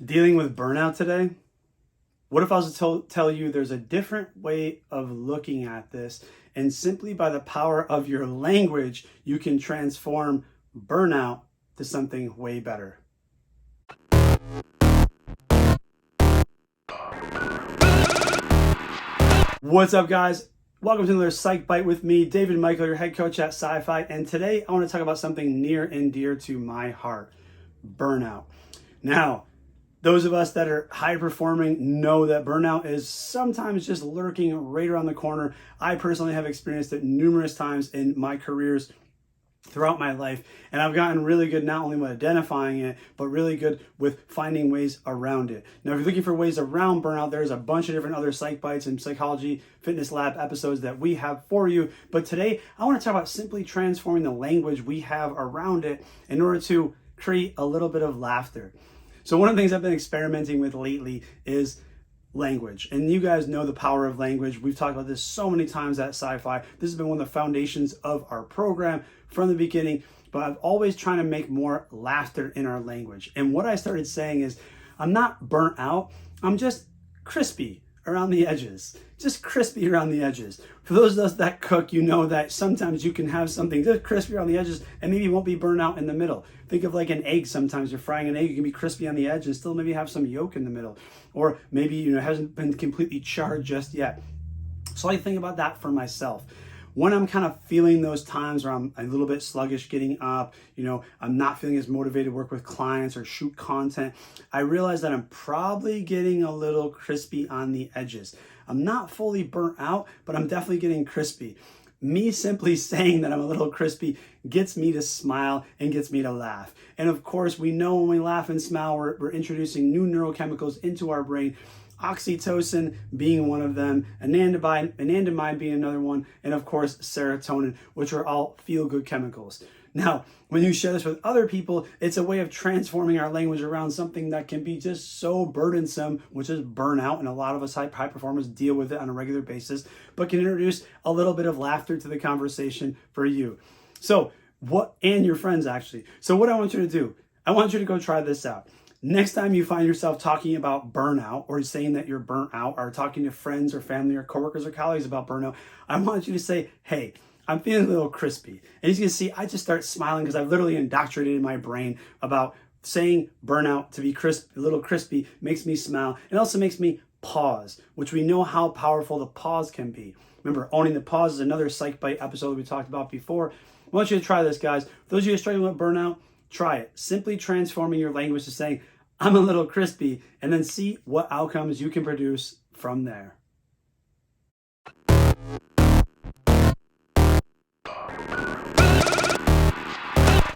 Dealing with burnout today? What if I was to tell you there's a different way of looking at this, and simply by the power of your language, you can transform burnout to something way better? What's up, guys? Welcome to another Psych Bite with me, David Mykel, your head coach at PSYFI. And today I want to talk about something near and dear to my heart: burnout. Now, those of us that are high performing know that burnout is sometimes just lurking right around the corner. I personally have experienced it numerous times in my careers throughout my life, and I've gotten really good not only with identifying it, but really good with finding ways around it. Now, if you're looking for ways around burnout, there's a bunch of different other Psych Bites and Psychology Fitness Lab episodes that we have for you. But today, I want to talk about simply transforming the language we have around it in order to create a little bit of laughter. So one of the things I've been experimenting with lately is language. And you guys know the power of language. We've talked about this so many times at PSYFI. This has been one of the foundations of our program from the beginning, but I've always trying to make more laughter in our language. And what I started saying is, I'm not burnt out, I'm just crispy around the edges. Just crispy around the edges. For those of us that cook, you know that sometimes you can have something just crispy around the edges and maybe you won't be burnt out in the middle. Think of like an egg. Sometimes you're frying an egg, you can be crispy on the edge and still maybe have some yolk in the middle. Or maybe, it hasn't been completely charred just yet. So I think about that for myself. When I'm kind of feeling those times where I'm a little bit sluggish getting up, I'm not feeling as motivated to work with clients or shoot content, I realize that I'm probably getting a little crispy on the edges. I'm not fully burnt out, but I'm definitely getting crispy. Me simply saying that I'm a little crispy gets me to smile and gets me to laugh. And of course, we know when we laugh and smile, we're introducing new neurochemicals into our brain. Oxytocin being one of them, anandamide being another one, and of course serotonin, which are all feel-good chemicals. Now, when you share this with other people, it's a way of transforming our language around something that can be just so burdensome, which is burnout, and a lot of us high performers deal with it on a regular basis, but can introduce a little bit of laughter to the conversation for you. And your friends actually. So what I want you to do, I want you to go try this out. Next time you find yourself talking about burnout or saying that you're burnt out or talking to friends or family or coworkers or colleagues about burnout, I want you to say, hey, I'm feeling a little crispy. And as you can see, I just start smiling because I've literally indoctrinated my brain about saying burnout to be a little crispy makes me smile. It also makes me pause, which we know how powerful the pause can be. Remember, owning the pause is another Psych Bite episode that we talked about before. I want you to try this, guys. For those of you who are struggling with burnout, try it. Simply transforming your language to saying, I'm a little crispy, and then see what outcomes you can produce from there.